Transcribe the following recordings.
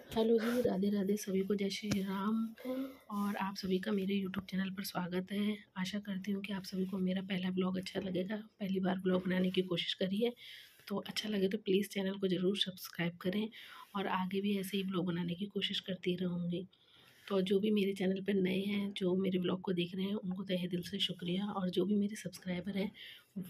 Hello जी, राधे राधे सभी को, जय श्री राम। और आप सभी का मेरे यूट्यूब चैनल पर स्वागत है। आशा करती हूँ कि आप सभी को मेरा पहला ब्लॉग अच्छा लगेगा। पहली बार ब्लॉग बनाने की कोशिश करी है, तो अच्छा लगे तो प्लीज़ चैनल को ज़रूर सब्सक्राइब करें और आगे भी ऐसे ही ब्लॉग बनाने की कोशिश करती रहूँगी। तो जो भी मेरे चैनल पर नए हैं, जो मेरे ब्लॉग को देख रहे हैं, उनको तहे दिल से शुक्रिया, और जो भी मेरे सब्सक्राइबर हैं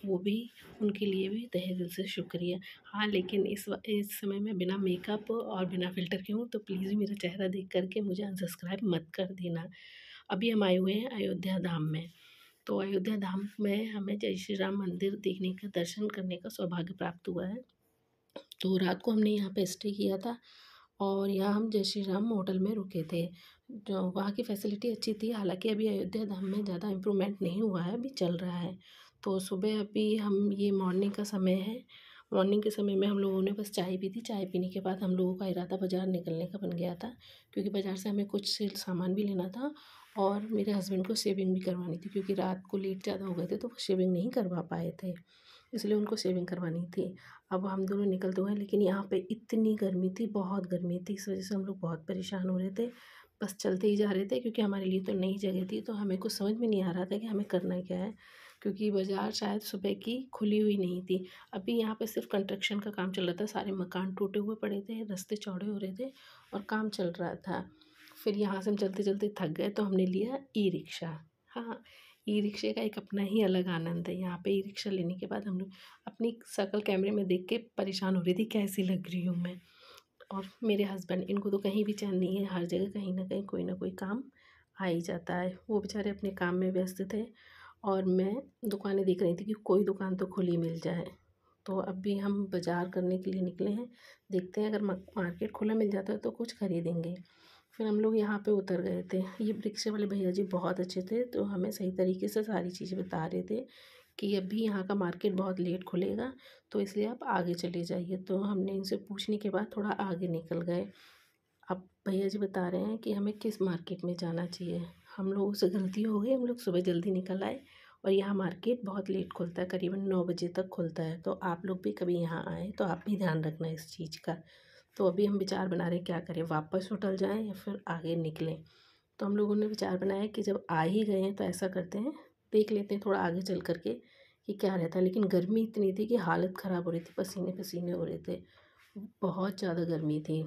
वो भी, उनके लिए भी तहे दिल से शुक्रिया। हाँ, लेकिन इस समय मैं बिना मेकअप और बिना फ़िल्टर के हूँ, तो प्लीज़ मेरा चेहरा देख कर के मुझे अनसब्सक्राइब मत कर देना। अभी हम आए हुए हैं अयोध्या धाम में। तो अयोध्या धाम में हमें जय श्री राम मंदिर देखने का, दर्शन करने का सौभाग्य प्राप्त हुआ है। तो रात को हमने यहाँ पे स्टे किया था और यहाँ हम जय श्री राम होटल में रुके थे। जो वहाँ की फैसिलिटी अच्छी थी, हालांकि अभी अयोध्या धाम में ज़्यादा इम्प्रूवमेंट नहीं हुआ है, अभी चल रहा है। तो सुबह अभी हम, ये मॉर्निंग का समय है, मॉर्निंग के समय में हम लोगों ने बस चाय पी थी। चाय पीने के बाद हम लोगों का इरादा बाज़ार निकलने का बन गया था, क्योंकि बाज़ार से हमें कुछ सामान भी लेना था और मेरे हस्बैंड को शेविंग भी करवानी थी, क्योंकि रात को लेट ज़्यादा हो गए थे तो वो शेविंग नहीं करवा पाए थे, इसलिए उनको शेविंग करवानी थी। अब हम दोनों निकलते हुए, लेकिन यहाँ पे इतनी गर्मी थी, बहुत गर्मी थी, इस वजह से हम लोग बहुत परेशान हो रहे थे। बस चलते ही जा रहे थे, क्योंकि हमारे लिए तो नई जगह थी, तो हमें कुछ समझ में नहीं आ रहा था कि हमें करना क्या है, क्योंकि बाज़ार शायद सुबह की खुली हुई नहीं थी। अभी यहाँ पे सिर्फ कंस्ट्रक्शन का काम चल रहा था, सारे मकान टूटे हुए पड़े थे, रास्ते चौड़े हो रहे थे और काम चल रहा था। फिर यहाँ से हम चलते चलते थक गए, तो हमने लिया ई रिक्शा। हाँ, ई रिक्शे का एक अपना ही अलग आनंद है। यहाँ पे ई रिक्शा लेने के बाद हम लोग अपनी शक्ल कैमरे में देख के परेशान हो रही थी, कैसी लग रही हूँ मैं। और मेरे हस्बैंड, इनको तो कहीं भी चैन नहीं है, हर जगह कहीं ना कोई काम आ ही जाता है। वो बेचारे अपने काम में व्यस्त थे और मैं दुकानें देख रही थी कि कोई दुकान तो खुली मिल जाए। तो अभी हम बाज़ार करने के लिए निकले हैं, देखते हैं अगर मार्केट खुला मिल जाता है तो कुछ खरीदेंगे। फिर हम लोग यहाँ पे उतर गए थे। ये रिक्शे वाले भैया जी बहुत अच्छे थे, तो हमें सही तरीके से सारी चीज़ें बता रहे थे कि अभी यहाँ का मार्केट बहुत लेट खुलेगा, तो इसलिए आप आगे चले जाइए। तो हमने इनसे पूछने के बाद थोड़ा आगे निकल गए। अब भैया जी बता रहे हैं कि हमें किस मार्केट में जाना चाहिए। हम लोगों से गलती हो गई, हम लोग सुबह जल्दी निकल आए और यहाँ मार्केट बहुत लेट खुलता है, करीबन 9 बजे तक खुलता है। तो आप लोग भी कभी यहाँ आएँ तो आप भी ध्यान रखना इस चीज़ का। तो अभी हम विचार बना रहे हैं क्या करें, वापस होटल जाएँ या फिर आगे निकलें। तो हम लोगों ने विचार बनाया कि जब आ ही गए हैं तो ऐसा करते हैं, देख लेते हैं थोड़ा आगे चल कर के कि क्या रहता है। लेकिन गर्मी इतनी थी कि हालत ख़राब हो रही थी, पसीने पसीने हो रहे थे, बहुत ज़्यादा गर्मी थी।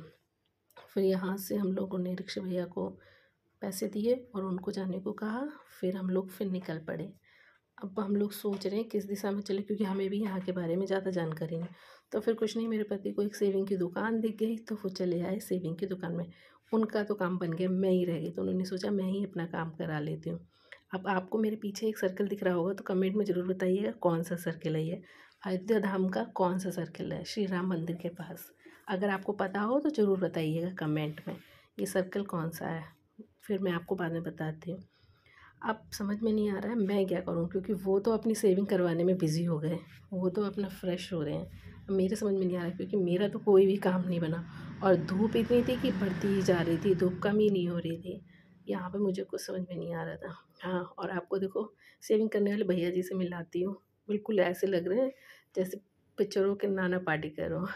फिर यहाँ से हम लोगों ने रिक्शा भैया को पैसे दिए और उनको जाने को कहा। फिर हम लोग फिर निकल पड़े। अब हम लोग सोच रहे हैं किस दिशा में चले, क्योंकि हमें भी यहाँ के बारे में ज़्यादा जानकारी नहीं। तो फिर कुछ नहीं, मेरे पति को एक सेविंग की दुकान दिख गई, तो वो चले आए सेविंग की दुकान में। उनका तो काम बन गया, मैं ही रह गई, तो उन्होंने सोचा मैं ही अपना काम करा लेती हूँ। अब आपको मेरे पीछे एक सर्कल दिख रहा होगा, तो कमेंट में ज़रूर बताइएगा कौन सा सर्कल है ये, अयोध्या धाम का कौन सा सर्कल है श्री राम मंदिर के पास। अगर आपको पता हो तो ज़रूर बताइएगा कमेंट में, ये सर्कल कौन सा है, फिर मैं आपको बाद में बताती हूँ। अब समझ में नहीं आ रहा है मैं क्या करूँ, क्योंकि वो तो अपनी सेविंग करवाने में बिज़ी हो गए, वो तो अपना फ्रेश हो रहे हैं। अब मेरे समझ में नहीं आ रहा है, क्योंकि मेरा तो कोई भी काम नहीं बना और धूप इतनी थी कि बढ़ती ही जा रही थी, धूप कम ही नहीं हो रही थी। यहाँ पे मुझे कुछ समझ में नहीं आ रहा था। हाँ, और आपको देखो सेविंग करने वाले भैया जी से मिलाती हूँ, बिल्कुल ऐसे लग रहे हैं जैसे पिक्चरों के नाना पाटेकर हो,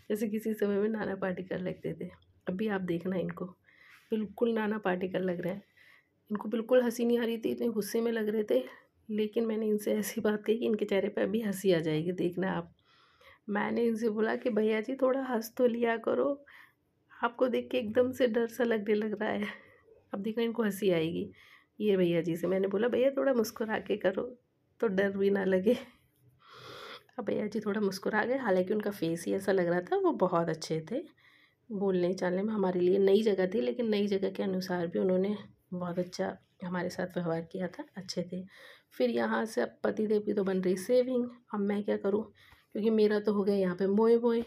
जैसे किसी समय में नाना पाटेकर लगते थे। अभी आप देखना इनको, बिल्कुल नाना पाटेकर लग रहे हैं। इनको बिल्कुल हँसी नहीं आ रही थी, इतने गुस्से में लग रहे थे। लेकिन मैंने इनसे ऐसी बात कही कि इनके चेहरे पे अभी हँसी आ जाएगी, देखना आप। मैंने इनसे बोला कि भैया जी थोड़ा हँस तो लिया करो, आपको देख के एकदम से डर सा लगने लग रहा है। अब देखना इनको हँसी आएगी। ये भैया जी से मैंने बोला भैया थोड़ा मुस्कुरा के करो, तो डर भी ना लगे। अब भैया जी थोड़ा मुस्कुरा गए, हालांकि उनका फेस ही ऐसा लग रहा था, वो बहुत अच्छे थे। बोलने चालने में हमारे लिए नई जगह थी, लेकिन नई जगह के अनुसार भी उन्होंने बहुत अच्छा हमारे साथ व्यवहार किया था, अच्छे थे। फिर यहाँ से अब पति देव की तो बन रही सेविंग, अब मैं क्या करूँ, क्योंकि मेरा तो हो गया यहाँ पे मोए मोए,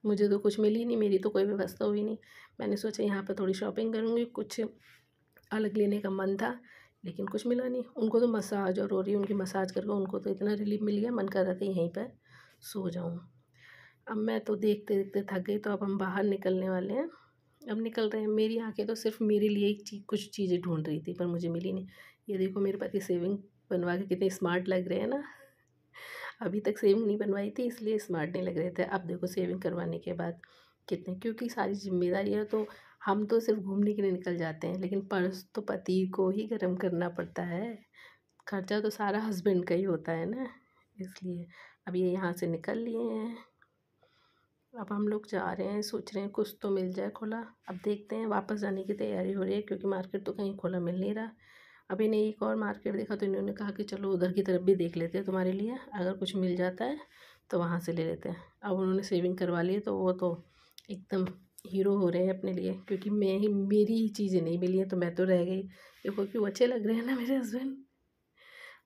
मुझे तो कुछ मिली नहीं, मेरी तो कोई व्यवस्था हुई नहीं। मैंने सोचा यहाँ पर थोड़ी शॉपिंग करूँगी, कुछ अलग लेने का मन था, लेकिन कुछ मिला नहीं। उनको तो मसाज और हो रही, उनकी मसाज करके उनको तो इतना रिलीफ मिल गया, मन कर रहा था यहीं पर सो जाऊँ। अब मैं तो देखते देखते थक गई, तो अब हम बाहर निकलने वाले हैं। अब निकल रहे हैं, मेरी आंखें तो सिर्फ मेरे लिए एक कुछ चीज़ें ढूंढ रही थी, पर मुझे मिली नहीं। ये देखो मेरे पति सेविंग बनवा के कितने स्मार्ट लग रहे हैं ना, अभी तक सेविंग नहीं बनवाई थी इसलिए स्मार्ट नहीं लग रहे थे। अब देखो सेविंग करवाने के बाद कितने, क्योंकि सारी जिम्मेदारी है तो हम तो सिर्फ घूमने के लिए निकल जाते हैं, लेकिन पर्स तो पति को ही गर्म करना पड़ता है। खर्चा तो सारा हस्बैंड का ही होता है ना, इसलिए अब ये यहाँ से निकल लिए हैं। अब हम लोग जा रहे हैं, सोच रहे हैं कुछ तो मिल जाए खुला। अब देखते हैं, वापस जाने की तैयारी हो रही है क्योंकि मार्केट तो कहीं खुला मिल नहीं रहा। अभी ने एक और मार्केट देखा तो इन्होंने कहा कि चलो उधर की तरफ भी देख लेते हैं तुम्हारे लिए, अगर कुछ मिल जाता है तो वहाँ से ले लेते हैं। अब उन्होंने सेविंग करवा ली तो वो तो एकदम हीरो हो रहे हैं अपने लिए, क्योंकि मेरी ही चीज़ें नहीं मिली हैं तो मैं तो रह गई। देखो क्यों अच्छे लग रहे हैं ना मेरे हस्बैंड।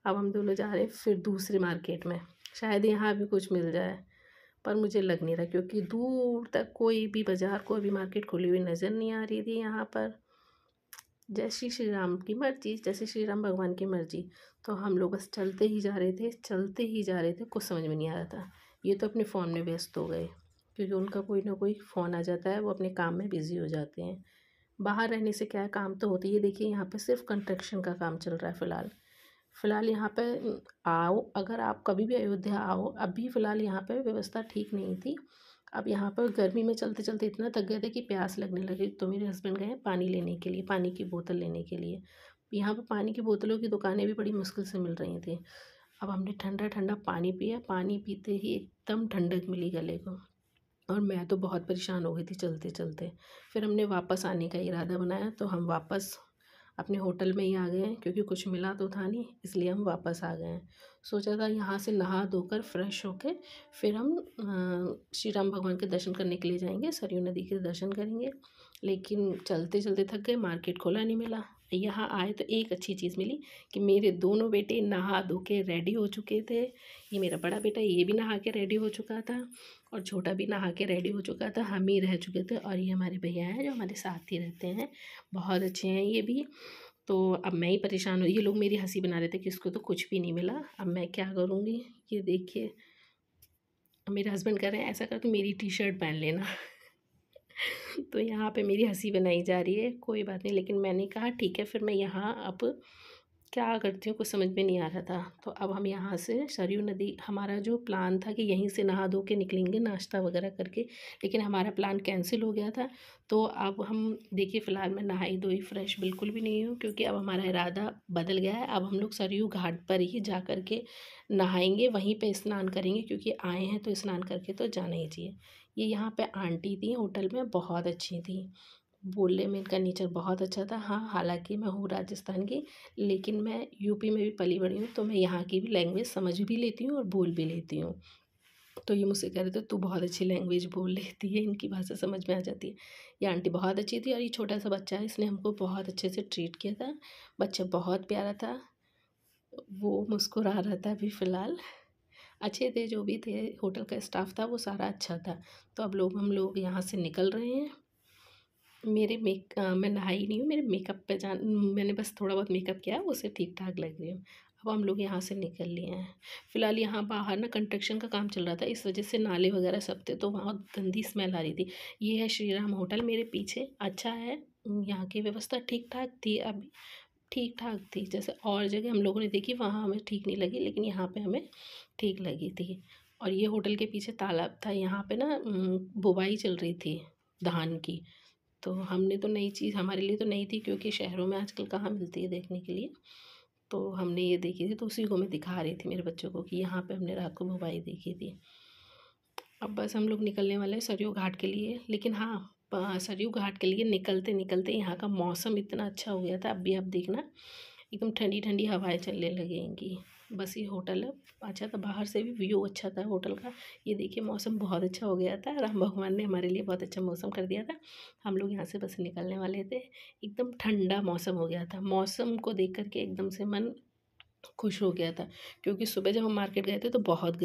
अब हम दोनों जा रहे हैं फिर दूसरी मार्केट में, शायद यहाँ भी कुछ मिल जाए, पर मुझे लग नहीं रहा क्योंकि दूर तक कोई भी बाज़ार, कोई भी मार्केट खुली हुई नज़र नहीं आ रही थी यहाँ पर। जैसी श्री राम की मर्जी, जैसे श्री राम भगवान की मर्जी। तो हम लोग बस चलते ही जा रहे थे, चलते ही जा रहे थे, कुछ समझ में नहीं आ रहा था। ये तो अपने फ़ोन में व्यस्त हो गए, क्योंकि उनका कोई ना कोई फ़ोन आ जाता है, वो अपने काम में बिज़ी हो जाते हैं। बाहर रहने से क्या है, काम तो होती है। देखिए यहाँ पे सिर्फ कंस्ट्रक्शन का काम चल रहा है फ़िलहाल। फ़िलहाल यहाँ पे आओ, अगर आप कभी भी अयोध्या आओ, अभी फ़िलहाल यहाँ पे व्यवस्था ठीक नहीं थी। अब यहाँ पर गर्मी में चलते चलते इतना थक गए थे कि प्यास लगने लगी, तो मेरे हस्बैंड गए पानी लेने के लिए, पानी की बोतल लेने के लिए। यहाँ पर पानी की बोतलों की दुकानें भी बड़ी मुश्किल से मिल रही थी। अब हमने ठंडा ठंडा पानी पिया, पानी पीते ही एकदम ठंडक मिली गले को, और मैं तो बहुत परेशान हो गई थी चलते चलते। फिर हमने वापस आने का इरादा बनाया, तो हम वापस अपने होटल में ही आ गए हैं, क्योंकि कुछ मिला तो था नहीं, इसलिए हम वापस आ गए हैं। सोचा था यहाँ से नहा धोकर फ्रेश होके फिर हम श्री राम भगवान के दर्शन करने के लिए जाएंगे, सरयू नदी के दर्शन करेंगे। लेकिन चलते चलते थक गए, मार्केट खोला नहीं मिला। यहाँ आए तो एक अच्छी चीज़ मिली कि मेरे दोनों बेटे नहा धो के रेडी हो चुके थे। ये मेरा बड़ा बेटा, ये भी नहा के रेडी हो चुका था, और छोटा भी नहा के रेडी हो चुका था। हम ही रह चुके थे, और ये हमारे भैया हैं जो हमारे साथ ही रहते हैं, बहुत अच्छे हैं ये भी। तो अब मैं ही परेशान हुई, ये लोग मेरी हंसी बना रहे थे कि इसको तो कुछ भी नहीं मिला, अब मैं क्या करूँगी। ये देखिए मेरे हस्बैंड कह रहे हैं ऐसा कर तो मेरी टी शर्ट पहन लेना। तो यहाँ पे मेरी हंसी बनाई जा रही है, कोई बात नहीं, लेकिन मैंने कहा ठीक है, फिर मैं यहाँ अब क्या करती हूँ कुछ समझ में नहीं आ रहा था। तो अब हम यहाँ से सरयू नदी, हमारा जो प्लान था कि यहीं से नहा धो के निकलेंगे नाश्ता वगैरह करके, लेकिन हमारा प्लान कैंसिल हो गया था। तो अब हम देखिए फ़िलहाल मैं नहाई धोई फ्रेश बिल्कुल भी नहीं हूँ, क्योंकि अब हमारा इरादा बदल गया है। अब हम लोग सरयू घाट पर ही जा कर के नहाएंगे, वहीं पे स्नान करेंगे, क्योंकि आए हैं तो स्नान करके तो जाना ही चाहिए। ये यहाँ पे आंटी थी होटल में, बहुत अच्छी थी, बोलने में इनका नेचर बहुत अच्छा था। हाँ, हालांकि मैं हूँ राजस्थान की, लेकिन मैं यूपी में भी पली बड़ी हूँ, तो मैं यहाँ की भी लैंग्वेज समझ भी लेती हूँ और बोल भी लेती हूँ। तो ये मुझसे कह रहे थे तू बहुत अच्छी लैंग्वेज बोल लेती है, इनकी भाषा समझ में आ जाती है। ये आंटी बहुत अच्छी थी, और ये छोटा सा बच्चा है, इसने हमको बहुत अच्छे से ट्रीट किया था। बच्चा बहुत प्यारा था, वो मुस्कुरा रहा था अभी फ़िलहाल। अच्छे थे जो भी थे, होटल का स्टाफ था वो सारा अच्छा था। तो अब हम लोग यहाँ से निकल रहे हैं। मैं नहाई नहीं हूँ, मेरे मेकअप पे मैंने बस थोड़ा बहुत मेकअप किया है, उससे ठीक ठाक लग रही हूँ। अब हम लोग यहाँ से निकल लिए हैं। फ़िलहाल यहाँ बाहर ना कंस्ट्रक्शन का काम चल रहा था, इस वजह से नाले वगैरह सब थे, तो वहाँ गंदी स्मेल आ रही थी। ये है श्री राम होटल मेरे पीछे, अच्छा है, यहाँ की व्यवस्था ठीक ठाक थी, अभी ठीक ठाक थी। जैसे और जगह हम लोगों ने देखी वहाँ हमें ठीक नहीं लगी, लेकिन यहाँ पे हमें ठीक लगी थी। और ये होटल के पीछे तालाब था, यहाँ पे ना बुवाई चल रही थी धान की। तो हमने तो नई चीज़, हमारे लिए तो नई थी, क्योंकि शहरों में आजकल कहाँ मिलती है देखने के लिए। तो हमने ये देखी थी, तो उसी को मैं दिखा रही थी मेरे बच्चों को कि यहाँ पे हमने रात को मोबाइल देखी थी। अब बस हम लोग निकलने वाले हैं सरयू घाट के लिए। लेकिन हाँ, सरयू घाट के लिए निकलते निकलते यहाँ का मौसम इतना अच्छा हो गया था, अब भी आप देखना एकदम ठंडी ठंडी हवाएं चलने लगेंगी। बस ये होटल है अच्छा था, बाहर से भी व्यू अच्छा था होटल का। ये देखिए मौसम बहुत अच्छा हो गया था, राम भगवान ने हमारे लिए बहुत अच्छा मौसम कर दिया था। हम लोग यहाँ से बस निकलने वाले थे, एकदम ठंडा मौसम हो गया था। मौसम को देख करके एकदम से मन खुश हो गया था, क्योंकि सुबह जब हम मार्केट गए थे तो बहुत